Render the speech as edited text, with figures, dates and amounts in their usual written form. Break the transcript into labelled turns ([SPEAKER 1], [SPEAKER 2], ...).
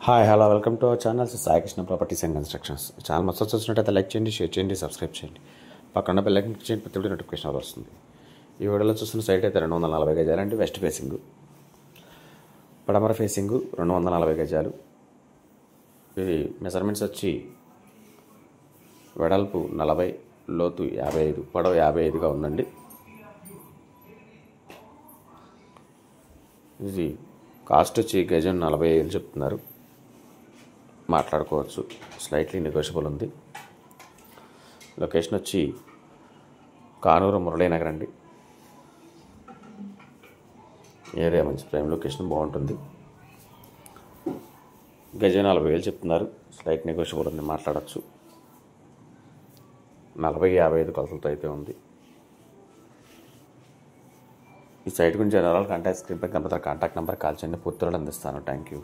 [SPEAKER 1] Hi hello welcome to our channel Sai Krishna properties and constructions. Channel మొత్తం చూసినట్టయితే like చేయండి, share చేయండి, సబ్స్క్రైబ్ చేయండి. పక్కన బెల్ ఐకాన్ క్లిక్ చేయండి, ప్రతి నోటిఫికేషన్ వస్తుంది. ఈ వీడియోలో చూస్తున్న సైట్ అయితే 240 గజాలు అండి. వెస్ట్ ఫేసింగ్, పడమర ఫేసింగ్ 240 గజాలు. ఇది మెజర్మెంట్స్ వచ్చి వెడల్పు 40, లోతు 55, పొడవు 55గా ఉందండి. ఇది కాస్ట్ వచ్చి గజం 45 చెప్తున్నారు. మాట్లాడుకోవచ్చు, స్లైట్లీ నెగోషియబుల్ ఉంది. లొకేషన్ వచ్చి కానూరు మురళీనగర్ అండి. ఏరియా మంచి ప్రైమ్ లొకేషన్, బాగుంటుంది. గజం 40,000 చెప్తున్నారు. స్లైట్ నెగోషియబుల్ ఉంది, మాట్లాడచ్చు. 40-55 కొలతలతో అయితే ఉంది. ఈ సైట్ గురించి జనరల్ కాంటాక్ట్ స్క్రీన్ పై కంప్యూటర్ కాంటాక్ట్ నెంబర్ కాల్ చేయండి, పూర్తి అందిస్తాను. Thank you.